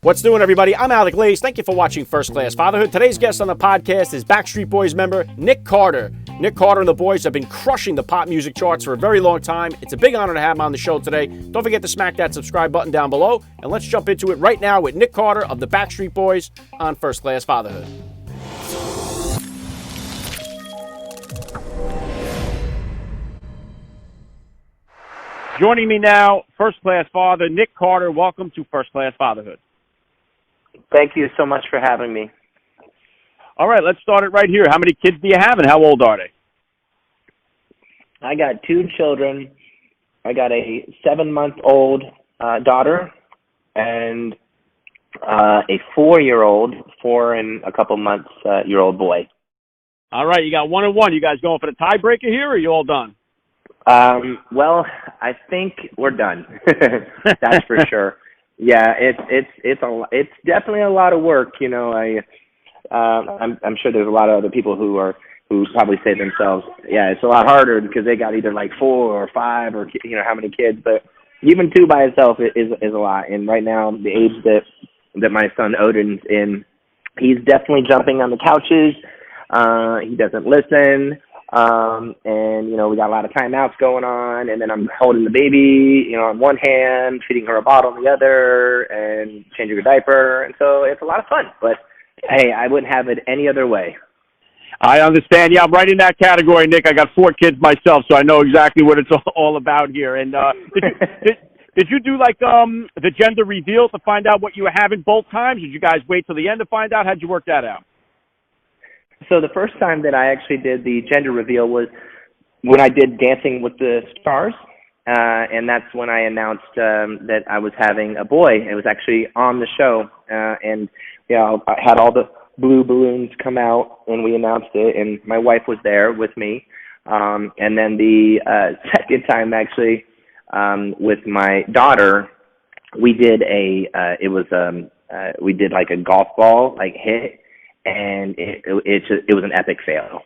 What's doing, everybody? I'm Alec. Thank you for watching First Class Fatherhood. Today's guest on the podcast is Backstreet Boys member Nick Carter. Nick Carter and the boys have been crushing the pop music charts for a very long time. It's a big honor to have him on the show today. Don't forget to smack that subscribe button down below, and let's jump into it right now with Nick Carter of the Backstreet Boys on First Class Fatherhood. Joining me now, First Class Father Nick Carter. Welcome to First Class Fatherhood. Thank you so much for having me. All right, let's start it right here. How many kids do you have, and how old are they? I got 2 children. I got a 7-month-old daughter and a 4-year-old, 4 and a couple months year old boy. All right, you got 1 and 1. You guys going for the tiebreaker here, or are you all done? Well, I think we're done. That's for sure. Yeah, it's definitely a lot of work. You know, I'm sure there's a lot of other people who probably say to themselves, yeah, it's a lot harder because they got either like 4 or 5 or how many kids. But even 2 by itself is a lot. And right now, the age that my son Odin's in, he's definitely jumping on the couches. He doesn't listen. And we got a lot of timeouts going on, and then I'm holding the baby, on one hand, feeding her a bottle on the other, and changing her diaper, and so it's a lot of fun, but hey, I wouldn't have it any other way. I understand. Yeah, I'm right in that category, Nick. I got 4 kids myself, so I know exactly what it's all about here. And did you do like the gender reveal to find out what you were having both times? Did you guys wait till the end to find out? How'd you work that out? So the first time that I actually did the gender reveal was when I did Dancing with the Stars, and that's when I announced that I was having a boy. It was actually on the show, and I had all the blue balloons come out, and we announced it, and my wife was there with me. And then the second time, actually, with my daughter, we did we did like a golf ball hit. And it was an epic fail.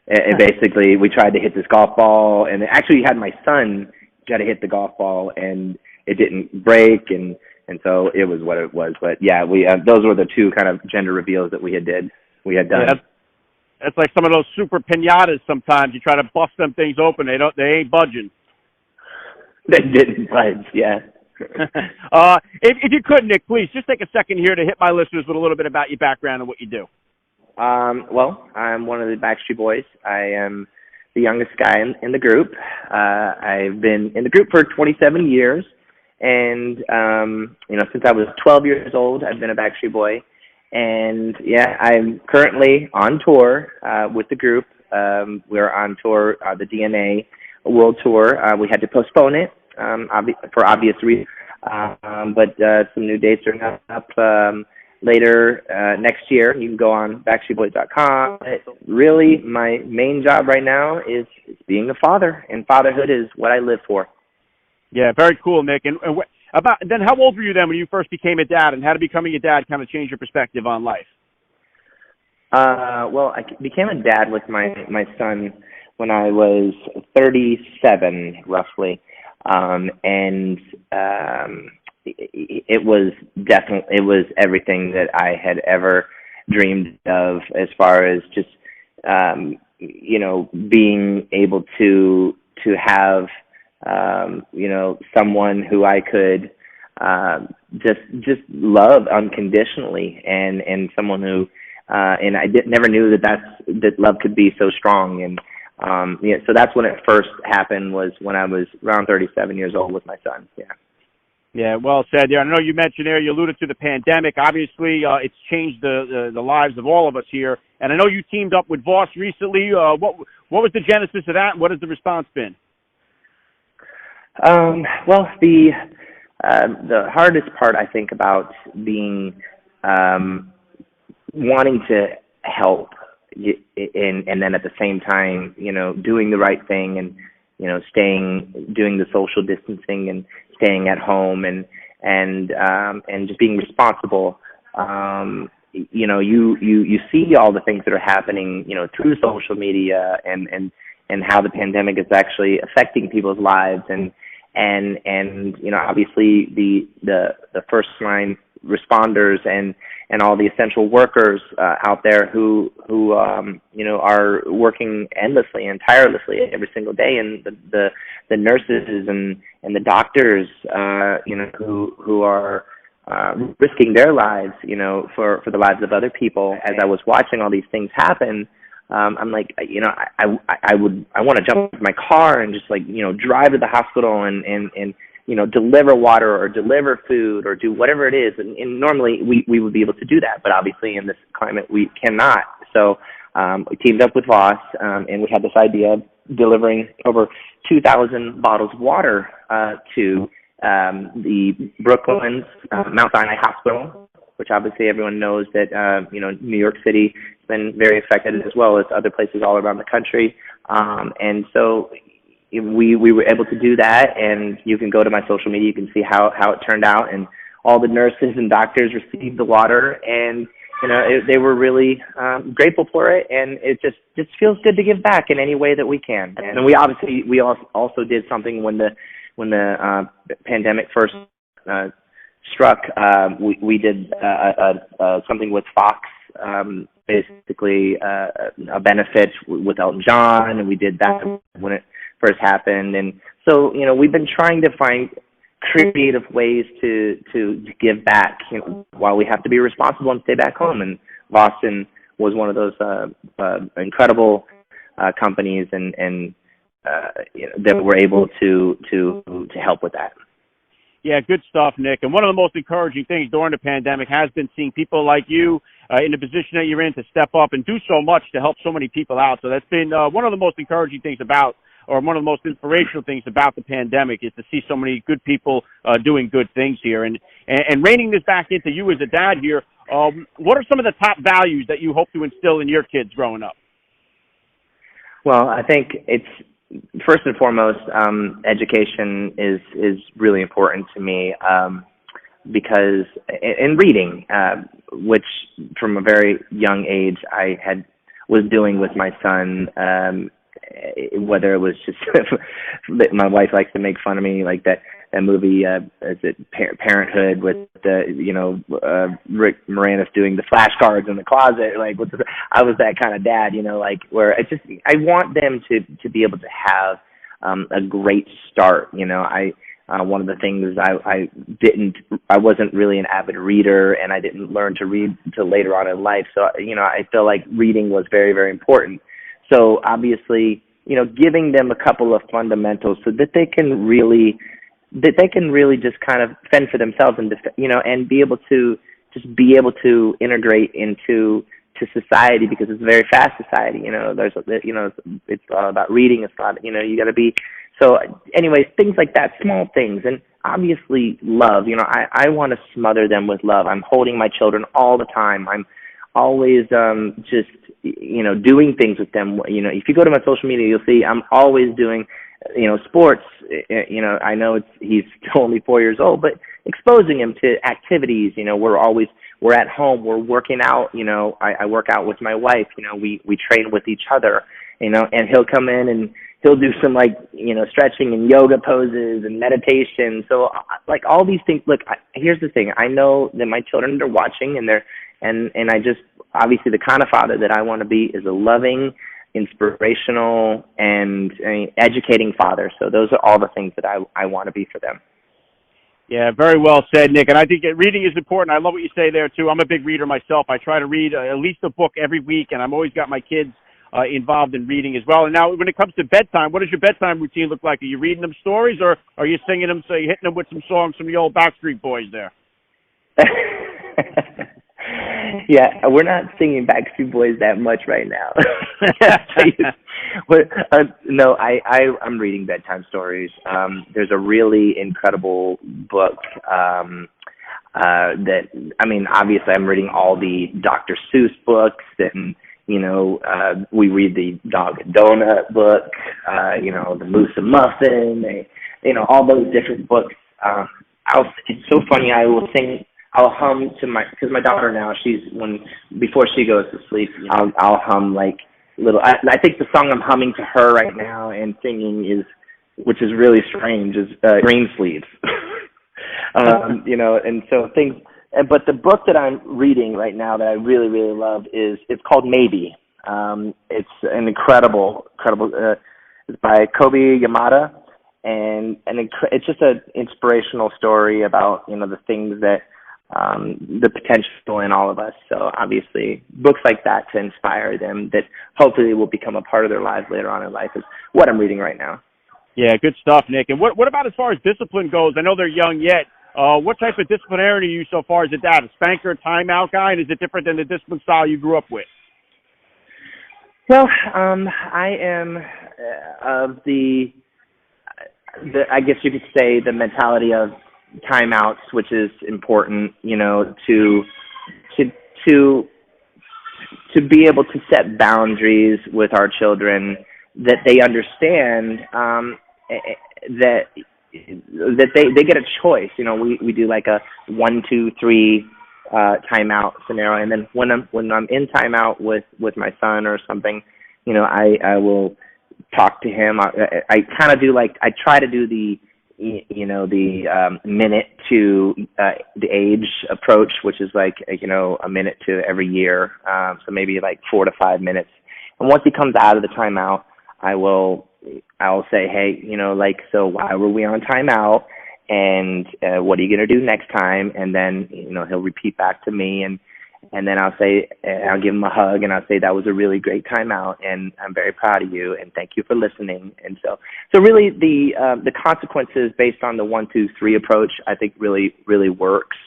Basically, we tried to hit this golf ball, and actually had my son try to hit the golf ball, and it didn't break, and so it was what it was. But yeah, we those were the 2 kind of gender reveals that we had done. Yeah, it's like some of those super pinatas. Sometimes you try to bust them things open, they ain't budging. They didn't budge. Yeah. If you could, Nick, please just take a second here to hit my listeners with a little bit about your background and what you do. Well, I'm one of the Backstreet Boys. I am the youngest guy in the group. I've been in the group for 27 years, and since I was 12 years old, I've been a Backstreet Boy. And yeah, I'm currently on tour with the group. We're on tour, the DNA World Tour. We had to postpone it for obvious reasons, but some new dates are up later next year. You can go on BackstreetBoys.com. Really, my main job right now is being a father, and fatherhood is what I live for. Yeah, very cool, Nick. And then how old were you then when you first became a dad, and how did becoming a dad kind of change your perspective on life? Well, I became a dad with my son when I was 37, roughly. It was everything that I had ever dreamed of, as far as just being able to have someone who I could just love unconditionally, and someone who and I never knew that love could be so strong. And so that's when it first happened, was when I was around 37 years old with my son. Yeah. Yeah, well said there. I know you mentioned there, you alluded to the pandemic. Obviously, it's changed the lives of all of us here. And I know you teamed up with Voss recently. What was the genesis of that, and what has the response been? Well, the hardest part, I think, about being wanting to help, and then at the same time, doing the right thing, and doing the social distancing and staying at home, and just being responsible. You see all the things that are happening, through social media, and how the pandemic is actually affecting people's lives, and obviously the first line responders and all the essential workers out there who are working endlessly and tirelessly every single day, and the nurses and the doctors who are risking their lives for the lives of other people. As I was watching all these things happen, I'm like, I want to jump into my car and just drive to the hospital and deliver water or deliver food or do whatever it is. And normally we would be able to do that, but obviously in this climate we cannot. So we teamed up with Voss, and we had this idea of delivering over 2,000 bottles of water to the Brooklyn's Mount Sinai Hospital, which obviously everyone knows that New York City has been very affected, as well as other places all around the country. And so we were able to do that, and you can go to my social media, you can see how it turned out, and all the nurses and doctors received the water, and they were really grateful for it, and it just feels good to give back in any way that we can. And we also did something when the pandemic first struck. We did something with Fox, basically a benefit with Elton John, and we did that when it first happened. And so we've been trying to find creative ways to give back while we have to be responsible and stay back home. And Boston was one of those incredible companies and that were able to help with that. Yeah, good stuff, Nick. And one of the most encouraging things during the pandemic has been seeing people like you in the position that you're in to step up and do so much to help so many people out. So that's been one of the most encouraging things one of the most inspirational things about the pandemic is to see so many good people doing good things here. And reining this back into you as a dad here, what are some of the top values that you hope to instill in your kids growing up? Well, I think it's first and foremost, education is really important to me because in reading, which from a very young age I was doing with my son, whether it was just my wife likes to make fun of me, like that movie, is it Parenthood with Rick Moranis doing the flashcards in the closet, I was that kind of dad, where I want them to be able to have a great start. One of the things I wasn't really an avid reader, and I didn't learn to read until later on in life. So I feel like reading was very, very important. So obviously, giving them a couple of fundamentals so that they can really just kind of fend for themselves and and be able to integrate into society, because it's a very fast society. It's all about reading. It's not you got to be. So anyways, things like that, small things, and obviously love. I want to smother them with love. I'm holding my children all the time. I'm always just doing things with them. If you go to my social media, you'll see I'm always doing sports. I know he's only 4 years old, but exposing him to activities. We're at home, we're working out. I work out with my wife. We train with each other. And he'll come in and he'll do some stretching and yoga poses and meditation. So all these things. Look, here's the thing. I know that my children are watching, and I just, obviously the kind of father that I want to be is a loving, inspirational, and educating father. So those are all the things that I want to be for them. Yeah, very well said, Nick. And I think reading is important. I love what you say there, too. I'm a big reader myself. I try to read at least a book every week, and I've always got my kids involved in reading as well. And now when it comes to bedtime, what does your bedtime routine look like? Are you reading them stories, or are you singing them, so you're hitting them with some songs from the old Backstreet Boys there? Yeah, we're not singing Backstreet Boys that much right now. But no, I'm reading bedtime stories. There's a really incredible book obviously I'm reading all the Dr. Seuss books, and we read the Dog and Donut book, the Moose and Muffin, all those different books. It's so funny. I'll hum because my daughter now, before she goes to sleep, I'll hum I think the song I'm humming to her right now and singing which is really strange, is Green Sleeves. And so things but the book that I'm reading right now that I really, really love it's called Maybe. It's an incredible. It's by Kobe Yamada, and it's just an inspirational story about the things that the potential in all of us. So obviously, books like that to inspire them that hopefully will become a part of their lives later on in life is what I'm reading right now. Yeah, good stuff, Nick. And what about as far as discipline goes? I know they're young yet. What type of disciplinarian are you so far? Is it that a spanker, timeout guy, and is it different than the discipline style you grew up with? Well, I am of the I guess you could say the mentality of timeouts, which is important, to be able to set boundaries with our children that they understand that they get a choice. We do like a 1, 2, 3 timeout scenario, and then when I'm in timeout with my son or something, I will talk to him. I kind of do I try to do the minute to the age approach, which is a minute to every year, so maybe 4 to 5 minutes. And once he comes out of the timeout, I'll say, hey, so why were we on timeout, and what are you going to do next time? And then he'll repeat back to me, and then I'll give him a hug, and I'll say that was a really great timeout, and I'm very proud of you, and thank you for listening. And so really the consequences based on the 1, 2, 3 approach, I think really works.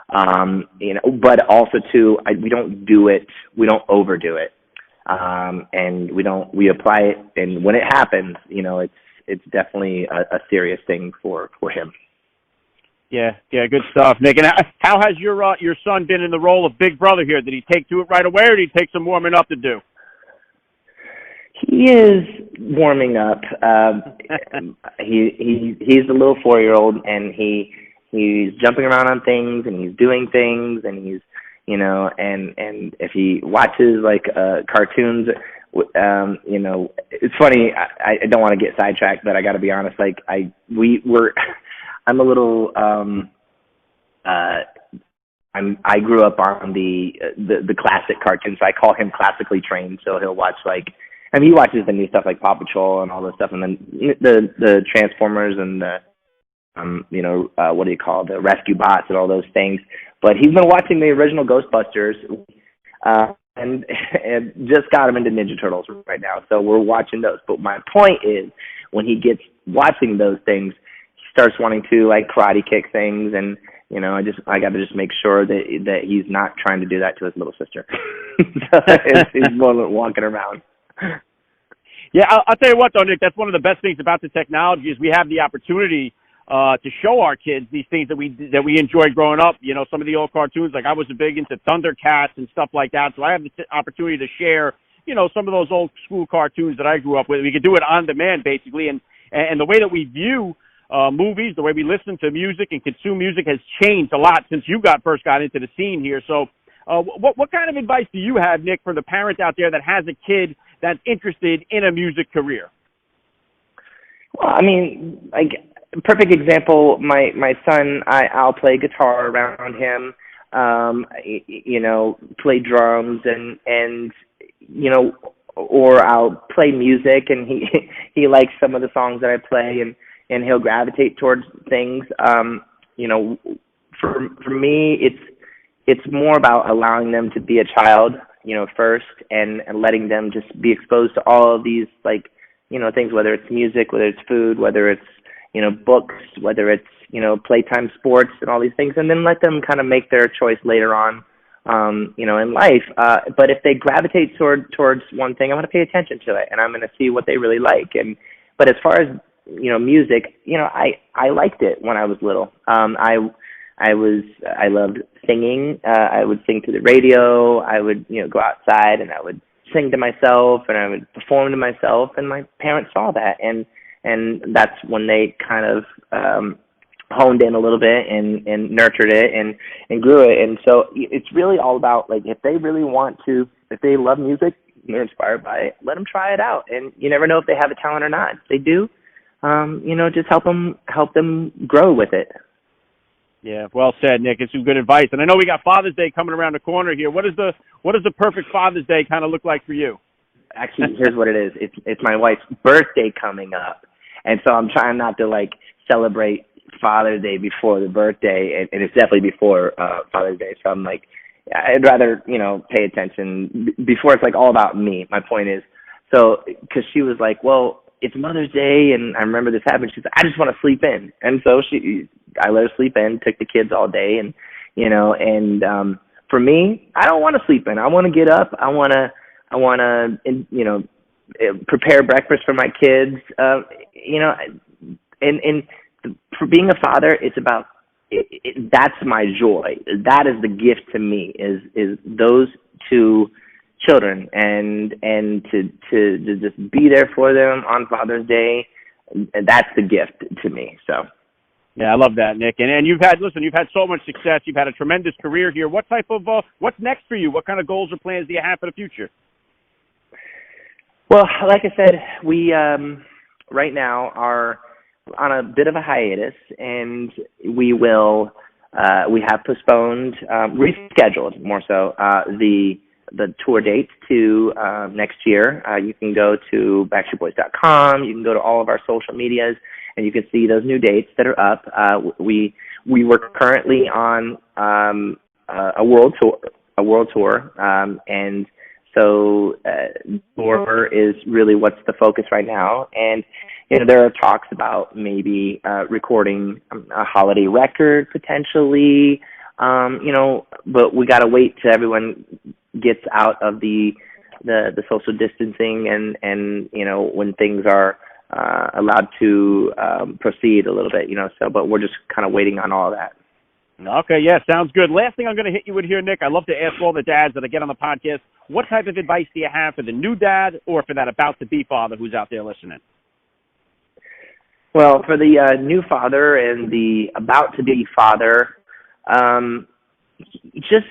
But also too, we don't overdo it. And we apply it, and when it happens, it's definitely a serious thing for him. Yeah, good stuff, Nick. And how has your son been in the role of big brother here? Did he take to it right away, or did he take some warming up to do? He is warming up. He's a little 4-year-old, and he's jumping around on things, and he's doing things, and he's and if he watches cartoons, it's funny. I don't want to get sidetracked, but I got to be honest. I'm a little. I grew up on the classic cartoons. So I call him classically trained. So he'll watch he watches the new stuff like Paw Patrol and all this stuff, and then the Transformers and the what do you call the Rescue Bots and all those things. But he's been watching the original Ghostbusters, and just got him into Ninja Turtles right now. So we're watching those. But my point is, when he gets watching those things, he starts wanting to karate kick things, and I got to just make sure that he's not trying to do that to his little sister. So he's walking around. Yeah, I'll tell you what, though, Nick, that's one of the best things about the technology is we have the opportunity to show our kids these things that we enjoyed growing up. Some of the old cartoons, I was big into Thundercats and stuff like that. So I have the opportunity to share, some of those old school cartoons that I grew up with. We could do it on demand, basically. And the way that we view movies, the way we listen to music and consume music has changed a lot since you first got into the scene here. So what kind of advice do you have, Nick, for the parent out there that has a kid that's interested in a music career? Well, perfect example, my son, I'll play guitar around him, play drums and or I'll play music, and he likes some of the songs that I play, and he'll gravitate towards things. For me, it's more about allowing them to be a child, first, and letting them just be exposed to all of these things, whether it's music, whether it's food, whether it's books, whether it's playtime sports and all these things, and then let them kind of make their choice later on, in life. But if they gravitate towards one thing, I'm going to pay attention to it, and I'm going to see what they really like. But as far as music, I liked it when I was little. I loved singing. I would sing to the radio. I would go outside and I would sing to myself, and I would perform to myself, and my parents saw that, and that's when they kind of honed in a little bit and nurtured it and grew it. And so it's really all about if they really want to, if they love music, they're inspired by it, let them try it out. And you never know if they have a talent or not. If they do, just help them grow with it. Yeah, well said, Nick. It's some good advice. And I know we got Father's Day coming around the corner here. What does the perfect Father's Day kind of look like for you? Actually, here's what it is. It's my wife's birthday coming up, and so I'm trying not to like celebrate Father's Day before the birthday, and it's definitely before Father's Day. So I'm like, I'd rather pay attention before it's like all about me. My point is, so because she was like, well, it's Mother's Day, and I remember this happened. She's like, I just want to sleep in, and so I let her sleep in, took the kids all day, and for me, I don't want to sleep in. I want to get up. I want to prepare breakfast for my kids. And for being a father, it's about that's my joy. That is the gift to me. Is those two children, and to just be there for them on Father's Day. That's the gift to me. So. Yeah, I love that, Nick. And you've had so much success. You've had a tremendous career here. What type of what's next for you? What kind of goals or plans do you have for the future? Well, like I said, we right now are on a bit of a hiatus, and we have postponed, rescheduled more so the tour dates to next year. You can go to BackstreetBoys.com. You can go to all of our social medias, and you can see those new dates that are up. We were currently on a world tour, and so tour is really what's the focus right now. And there are talks about maybe recording a holiday record potentially, but we got to wait till everyone gets out of the social distancing and when things are allowed to proceed a little bit, but we're just kind of waiting on all of that. Okay, yeah, sounds good. Last thing I'm going to hit you with here, Nick, I love to ask all the dads that I get on the podcast, what type of advice do you have for the new dad or for that about-to-be father who's out there listening? Well, for the new father and the about-to-be father, just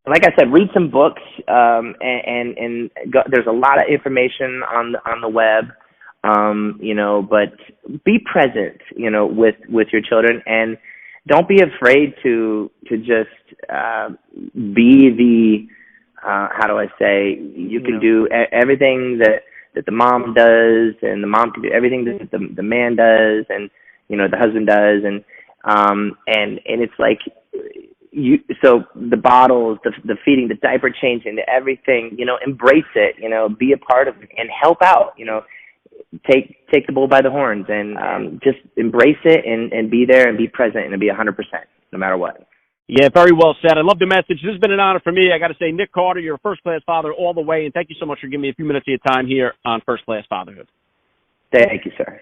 like I said, read some books, and go, there's a lot of information on the web, but be present, with your children, and don't be afraid to just be the how do I say, you can do everything that the mom does, and the mom can do everything that the man does, and the husband does, and it's like so the bottles, the feeding, the diaper changing, everything, embrace it, be a part of it and help out, take the bull by the horns, and just embrace it and be there and be present and be 100% no matter what. Yeah, very well said. I love the message. This has been an honor for me. I got to say, Nick Carter, you're a first-class father all the way, and thank you so much for giving me a few minutes of your time here on First Class Fatherhood. Thank you, sir.